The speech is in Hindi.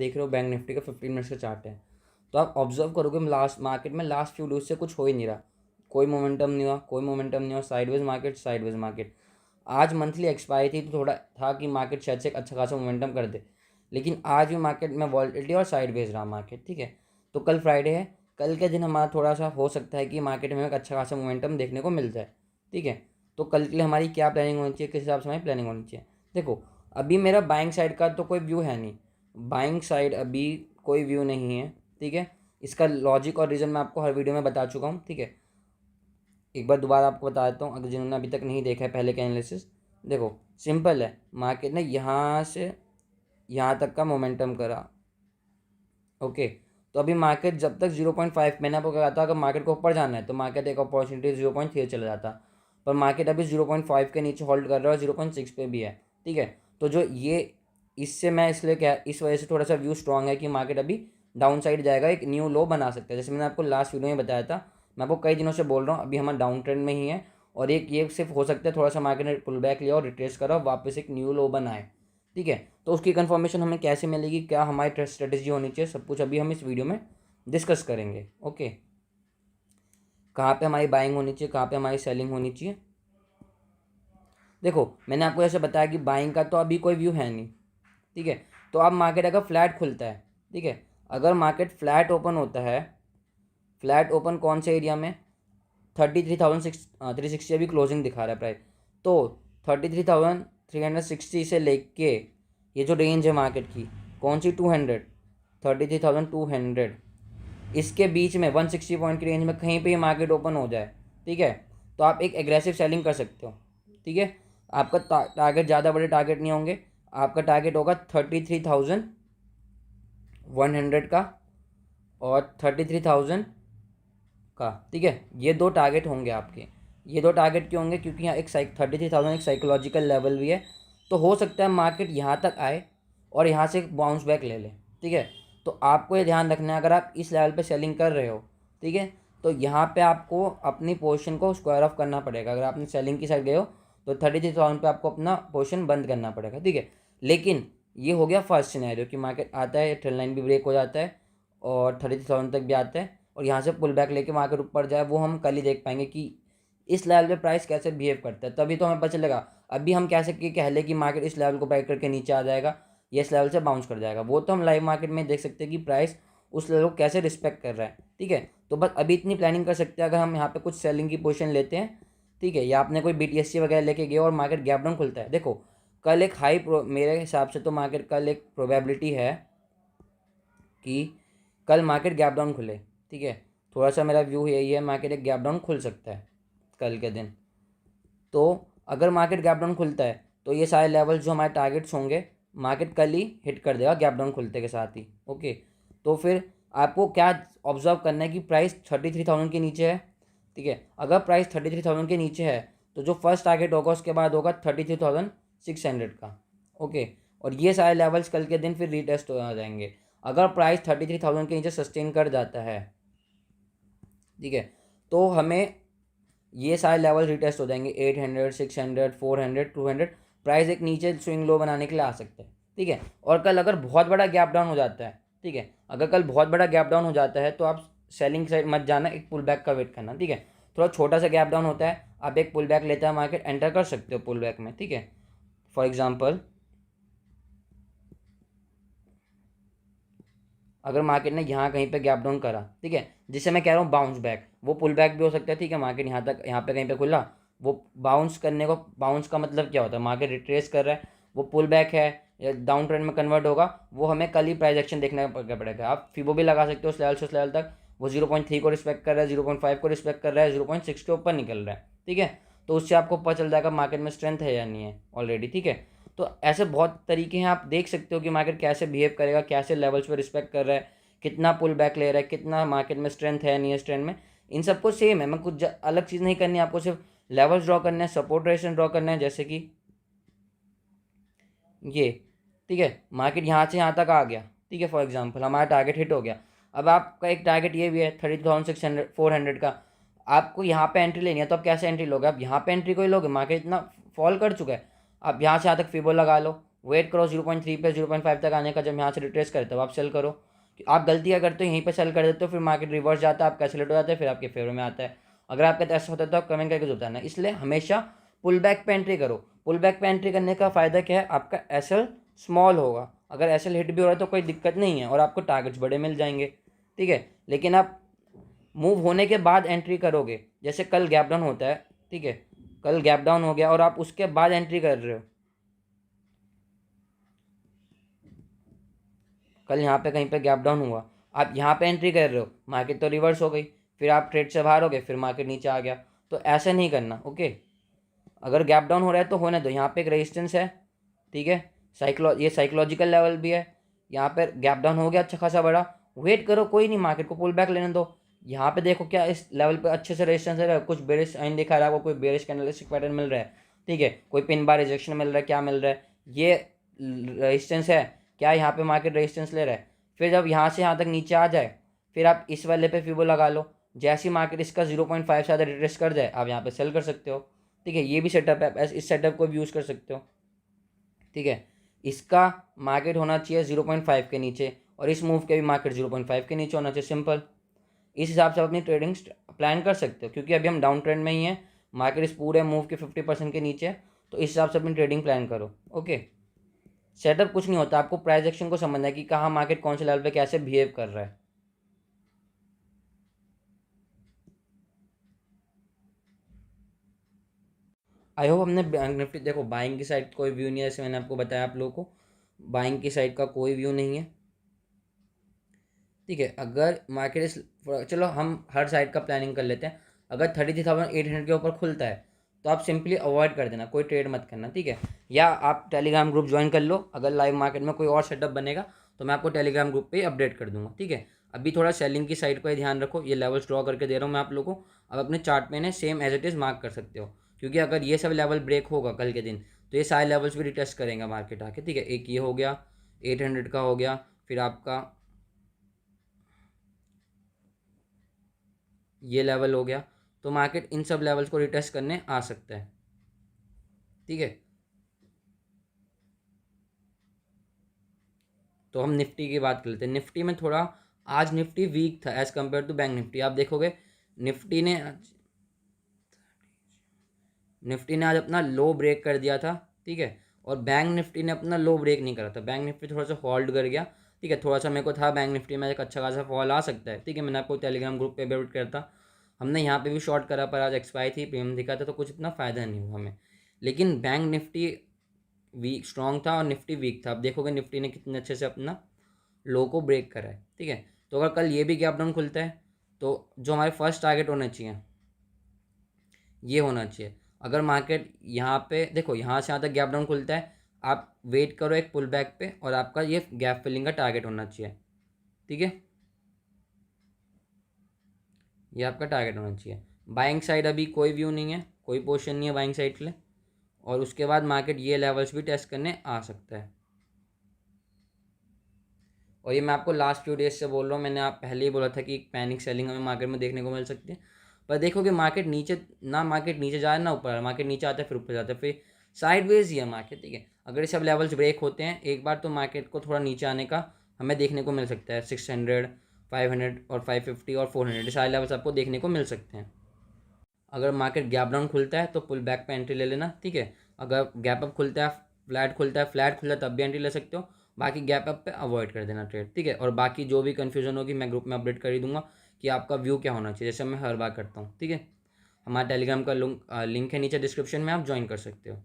देख रहे हो बैंक निफ्टी का 15 मिनट्स का चार्ट है, तो आप ऑब्जर्व करोगे लास्ट मार्केट में लास्ट फ्यू डेज से कुछ हो ही नहीं रहा, कोई मोमेंटम नहीं हुआ, कोई मोमेंटम नहीं हुआ, साइडवेज मार्केट साइडवेज मार्केट। आज मंथली एक्सपायरी थी तो थोड़ा था कि मार्केट शायद से एक अच्छा खासा मोमेंटम कर दे, लेकिन आज भी मार्केट में वॉलेटिलिटी और साइडवेज रहा मार्केट। ठीक है, तो कल फ्राइडे है, कल के दिन हमारा थोड़ा सा हो सकता है कि मार्केट में एक अच्छा खासा मोमेंटम देखने को मिल जाए। ठीक है, तो कल के लिए हमारी क्या प्लानिंग होनी चाहिए, किस हिसाब से हमारी प्लानिंग होनी चाहिए। देखो अभी मेरा बाइंग साइड का तो कोई व्यू है नहीं, बाइंग साइड अभी कोई व्यू नहीं है। ठीक है, इसका लॉजिक और रीज़न मैं आपको हर वीडियो में बता चुका हूँ। ठीक है, एक बार दोबारा आपको बता देता हूँ अगर जिन्होंने अभी तक नहीं देखा है पहले का एनालिसिस। देखो सिंपल है, मार्केट ने यहाँ से यहाँ तक का मोमेंटम करा। ओके, तो अभी मार्केट जब तक 0.5, मैंने आपको कहा था अगर मार्केट को ऊपर जाना है तो मार्केट एक अपॉर्चुनिटी 0.3 चला जाता, पर मार्केट अभी 0.5 के नीचे होल्ड कर रहा है और 0.6 पे भी है। ठीक है, तो जो ये इससे मैं इसलिए क्या इस वजह से थोड़ा सा व्यू स्ट्रांग है कि मार्केट अभी डाउन साइड जाएगा, एक न्यू लो बना सकता है। जैसे मैंने आपको लास्ट वीडियो में बताया था, मैं आपको कई दिनों से बोल रहा हूँ अभी हम डाउन ट्रेंड में ही है, और एक ये सिर्फ हो सकता है थोड़ा सा मार्केट ने पुल बैक लिया और रिट्रेस करा और वापस एक न्यू लो बनाए। ठीक है, तो उसकी कंफर्मेशन हमें कैसे मिलेगी, क्या हमारी स्ट्रेटेजी होनी चाहिए, सब कुछ अभी हम इस वीडियो में डिस्कस करेंगे। ओके, कहाँ पे हमारी बाइंग होनी चाहिए, कहाँ पे हमारी सेलिंग होनी चाहिए। देखो मैंने आपको ऐसे बताया कि बाइंग का तो अभी कोई व्यू है नहीं। ठीक है, तो अब मार्केट अगर फ्लैट खुलता है, ठीक है, अगर मार्केट फ्लैट ओपन होता है, फ्लैट ओपन कौन से एरिया में, 33,360 अभी क्लोजिंग दिखा रहा है प्राइस, तो 33,360 से लेके ये जो रेंज है मार्केट की कौन सी 200, 33,200, इसके बीच में 160 पॉइंट की रेंज में कहीं पे मार्केट ओपन हो जाए, ठीक है, तो आप एक एग्रेसिव सेलिंग कर सकते हो। ठीक है, आपका टारगेट ज़्यादा बड़े टारगेट नहीं होंगे, आपका टारगेट होगा 33,100 का और 33,000 का। ठीक है, ये दो टारगेट होंगे आपके। ये दो टारगेट क्यों होंगे, क्योंकि यहाँ एक 33,000 एक साइकोलॉजिकल लेवल भी है, तो हो सकता है मार्केट यहाँ तक आए और यहाँ से एक बाउंस बैक ले ले। ठीक है, तो आपको ये ध्यान रखना है अगर आप इस लेवल पे सेलिंग कर रहे हो, ठीक है, तो यहाँ पे आपको अपनी पोजीशन को स्क्वायर ऑफ करना पड़ेगा। अगर आपने सेलिंग की साइड गए हो तो 33,000 पे आपको अपना पोजीशन बंद करना पड़ेगा। ठीक है, लेकिन ये हो गया फर्स्ट सिनेरियो कि मार्केट आता है, ट्रेंड लाइन भी ब्रेक हो जाता है और 33,000 तक भी आता है और यहाँ से पुल बैक लेके मार्केट ऊपर जाए, वो हम कल ही देख पाएंगे कि इस लेवल पे प्राइस कैसे बिहेव करता है, तभी तो हमें पता चलेगा। अभी हम कह सकते कह ले कि मार्केट इस लेवल को ब्रेक करके नीचे आ जाएगा, ये इस लेवल से बाउंस कर जाएगा, वो तो हम लाइव मार्केट में देख सकते हैं कि प्राइस उस लेवल को कैसे रिस्पेक्ट कर रहा है। ठीक है, तो बस अभी इतनी प्लानिंग कर सकते हैं अगर हम यहाँ पे कुछ सेलिंग की पोजीशन लेते हैं। ठीक है, या आपने कोई BTSC वगैरह लेके गए और मार्केट गैप डाउन खुलता है, देखो कल एक मेरे हिसाब से तो मार्केट कल एक प्रोबेबिलिटी है कि कल मार्केट गैप डाउन खुले। ठीक है, थोड़ा सा मेरा व्यू यही है, मार्केट एक गैप डाउन खुल सकता है कल के दिन। तो अगर मार्केट गैप डाउन खुलता है तो ये सारे लेवल जो हमारे टारगेट्स होंगे मार्केट कल ही हिट कर देगा गैप डाउन खुलते के साथ ही। ओके, तो फिर आपको क्या ऑब्जर्व करना है कि प्राइस 33,000 के नीचे है। ठीक है, अगर प्राइस 33,000 के नीचे है तो जो फर्स्ट टारगेट होगा उसके बाद होगा 33,600 का। ओके, और ये सारे लेवल्स कल के दिन फिर रीटेस्ट हो जाएंगे अगर प्राइस 33,000 के नीचे सस्टेन कर जाता है। ठीक है, तो हमें ये सारे लेवल रिटेस्ट हो जाएंगे, 800, 600, 400, 200, प्राइस एक नीचे स्विंग लो बनाने के लिए आ सकता है। ठीक है, और कल अगर बहुत बड़ा गैप डाउन हो जाता है, ठीक है, अगर कल बहुत बड़ा गैप डाउन हो जाता है तो आप सेलिंग साइड मत जाना, एक पुल बैक का वेट करना। ठीक है, थोड़ा छोटा सा गैप डाउन होता है, आप एक पुल बैक लेता है मार्केट, एंटर कर सकते हो पुल बैक में। ठीक है, फॉर एग्जाम्पल अगर मार्केट ने यहाँ कहीं पे गैप डाउन करा, ठीक है, जिसे मैं कह रहा हूँ बाउंस बैक, वो पुल बैक भी हो सकता है। ठीक है, मार्केट यहाँ तक यहाँ पे कहीं पे खुला, वो बाउंस करने को, बाउंस का मतलब क्या होता है, मार्केट रिट्रेस कर रहा है, वो पुल बैक है या डाउन ट्रेंड में कन्वर्ट होगा, वो हमें कल ही प्राइस एक्शन देखने पड़ेगा। आप फिबो भी लगा सकते हो उस लेवल से उस लेवल तक, वो 0.3 को रिस्पेक्ट कर रहा है, 0.5 को रिस्पेक्ट कर रहा है, 0.6 के ऊपर निकल रहा है। ठीक है, तो उससे आपको पता चल जाएगा मार्केट में स्ट्रेंथ है या नहीं है ऑलरेडी। ठीक है, तो ऐसे बहुत तरीके हैं, आप देख सकते हो कि मार्केट कैसे बिहेव करेगा, कैसे लेवल्स पर रिस्पेक्ट कर रहा है, कितना पुल बैक ले रहा है, कितना मार्केट में स्ट्रेंथ है नहीं है स्ट्रेंथ में, इन सबको सेम है। मैं कुछ अलग चीज़ नहीं करनी है, आपको सिर्फ लेवल्स ड्रॉ करना है, सपोर्ट रेजिस्टेंस ड्रॉ करना है, जैसे कि ये। ठीक है, मार्केट यहाँ से यहाँ तक आ गया, ठीक है, फॉर एग्जांपल हमारा टारगेट हिट हो गया। अब आपका एक टारगेट ये भी है 32,600 400 का, आपको यहाँ पे एंट्री लेनी है, तो आप कैसे एंट्री लोगे, आप यहाँ पे एंट्री को ही लोगे, मार्केट इतना फॉल कर चुका है, आप यहाँ से यहाँ तक फिबो लगा लो, वेट करो 0.3 पे 0.5 तक आने का, जब यहाँ से रिट्रेस करे तब आप सेल करो। आप गलती क्या करते हो, यहीं पे सेल कर देते हो, फिर मार्केट रिवर्स जाता है, आपका एक्सेलेट हो जाता है, फिर आपके फेवर में आता है। अगर आपके साथ ऐसा होता है तो आप कमेंट करके बताना। इसलिए हमेशा पुल बैक पे एंट्री करो। पुल बैक पे एंट्री करने का फ़ायदा क्या है, आपका एसएल स्मॉल होगा, अगर एसएल हिट भी हो रहा है तो कोई दिक्कत नहीं है और आपको टारगेट्स बड़े मिल जाएंगे, ठीक है। लेकिन आप मूव होने के बाद एंट्री करोगे, जैसे कल गैप डाउन होता है, ठीक है, कल गैप डाउन हो गया और आप उसके बाद एंट्री कर रहे हो, कल यहाँ पे कहीं पे गैप डाउन हुआ, आप यहाँ पे एंट्री कर रहे हो, मार्केट तो रिवर्स हो गई, फिर आप ट्रेड से बाहर हो गए, फिर मार्केट नीचे आ गया, तो ऐसे नहीं करना, ओके। अगर गैप डाउन हो रहा है तो होने दो, यहाँ पे एक रेजिस्टेंस है, ठीक है, ये साइकोलॉजिकल लेवल भी है, यहाँ पर गैप डाउन हो गया अच्छा खासा बड़ा, वेट करो, कोई नहीं, मार्केट को पुल बैक लेने दो। यहाँ पे देखो क्या इस लेवल पे अच्छे से रेजिस्टेंस है, कुछ बेरिश साइन दिखा रहा है आपको, कोई बेरिश कैंडलस्टिक पैटर्न मिल रहा है, ठीक है, कोई पिन बार रिजेक्शन मिल रहा है, क्या मिल रहा है, ये रेजिस्टेंस है, क्या यहाँ पे मार्केट रेजिस्टेंस ले रहा है। फिर जब यहाँ से यहाँ तक नीचे आ जाए, फिर आप इस वाले पे फिबो लगा लो, जैसी मार्केट इसका 0.5 से ज़्यादा रिट्रेस कर जाए आप यहाँ पे सेल कर सकते हो, ठीक है। ये भी सेटअप है, इस सेटअप को भी यूज़ कर सकते हो, ठीक है। इसका मार्केट होना चाहिए 0.5 के नीचे और इस मूव के भी मार्केट 0.5 के नीचे होना चाहिए, सिंपल। इस हिसाब से आप अपनी ट्रेडिंग प्लान कर सकते हो, क्योंकि अभी हम डाउन ट्रेंड में ही हैं, मार्केट इस पूरे मूव के 50% के नीचे है, तो इस हिसाब से अपनी ट्रेडिंग प्लान करो, ओके। सेटअप कुछ नहीं होता, आपको प्राइस एक्शन को समझना है कि कहाँ मार्केट कौन से लेवल पे कैसे बिहेव कर रहा है। आई होप हमने बैंक निफ्टी, देखो बाइंग की साइड कोई व्यू नहीं है, जैसे मैंने आपको बताया आप लोगों को, बाइंग की साइड का कोई व्यू नहीं है, ठीक है। अगर मार्केट इस, चलो हम हर साइड का प्लानिंग कर लेते हैं, अगर 33,800 के ऊपर खुलता है तो आप सिंपली अवॉइड कर देना, कोई ट्रेड मत करना, ठीक है। या आप टेलीग्राम ग्रुप ज्वाइन कर लो, अगर लाइव मार्केट में कोई और सेटअप बनेगा तो मैं आपको टेलीग्राम ग्रुप पे ही अपडेट कर दूंगा, ठीक है। अभी थोड़ा सेलिंग की साइड का ही ध्यान रखो, ये लेवल्स ड्रॉ करके दे रहा हूँ मैं आप लोगों को, अब अपने चार्ट में ने same as it is mark कर सकते हो, क्योंकि अगर ये सब लेवल ब्रेक होगा कल के दिन तो ये सारे लेवल्स भी रिटेस्ट करेंगे मार्केट आके, ठीक है। एक ये हो गया 800 का हो गया, फिर आपका ये लेवल हो गया, तो मार्केट इन सब लेवल्स को रिटेस्ट करने आ सकता है, ठीक है। तो हम निफ्टी की बात कर लेते हैं। निफ्टी में थोड़ा आज निफ्टी वीक था as compare to bank Nifty, आप देखोगे निफ्टी ने आज अपना लो ब्रेक कर दिया था, ठीक है, और बैंक निफ्टी ने अपना लो ब्रेक नहीं करा था, बैंक निफ्टी थोड़ा सा होल्ड कर गया, ठीक है। थोड़ा सा मेरे को था बैंक निफ्टी में एक अच्छा खासा फॉल आ सकता है, ठीक है, मैंने आपको टेलीग्राम ग्रुप पे अपडेट करता, हमने यहाँ पे भी शॉर्ट करा पर आज एक्सपायर थी, प्रीमियम दिखा था, तो कुछ इतना फ़ायदा नहीं हुआ हमें। लेकिन बैंक निफ्टी वीक स्ट्रॉन्ग था और निफ्टी वीक था, आप देखोगे निफ्टी ने कितने अच्छे से अपना लो को ब्रेक करा है, ठीक है। तो अगर कल ये भी गैप डाउन खुलता है तो जो हमारे फर्स्ट टारगेट होने चाहिए ये होना चाहिए। अगर मार्केट यहाँ पे देखो यहाँ से यहाँ तक गैप डाउन खुलता है, आप वेट करो एक पुल बैक पे और आपका ये गैप फिलिंग का टारगेट होना चाहिए, ठीक है, ये आपका टारगेट होना चाहिए। बाइंग साइड अभी कोई व्यू नहीं है, कोई पोजीशन नहीं है बाइंग साइड के लिए, और उसके बाद मार्केट ये लेवल्स भी टेस्ट करने आ सकता है। और ये मैं आपको लास्ट फ्यू डेज से बोल रहा हूँ, मैंने आप पहले ही बोला था कि एक पैनिक सेलिंग हमें मार्केट में देखने को मिल सकती है, पर देखो कि मार्केट नीचे ना, मार्केट नीचे जा रहा है ना ऊपर, मार्केट नीचे आता है फिर ऊपर जाता है, फिर साइडवेज ही है मार्केट, ठीक है। अगर ये सब लेवल्स ब्रेक होते हैं एक बार तो मार्केट को थोड़ा नीचे आने का हमें देखने को मिल सकता है, 600, 500 और 550 और 400, ये सारे लेवल्स आपको देखने को मिल सकते हैं। अगर मार्केट गैप डाउन खुलता है तो पुल बैक पे एंट्री ले लेना, ठीक है। अगर गैप अप खुलता है, फ्लैट खुलता है, फ्लैट खुलता है तब भी एंट्री ले सकते हो, बाकी गैप अप पे अवॉइड कर देना ट्रेड, ठीक है। और बाकी जो भी कन्फ्यूजन होगी मैं ग्रुप में अपडेट कर ही दूंगा कि आपका व्यू क्या होना चाहिए, जैसे मैं हर बार करता हूँ, ठीक है। हमारा टेलीग्राम का लिंक है नीचे डिस्क्रिप्शन में, आप ज्वाइन कर सकते हो।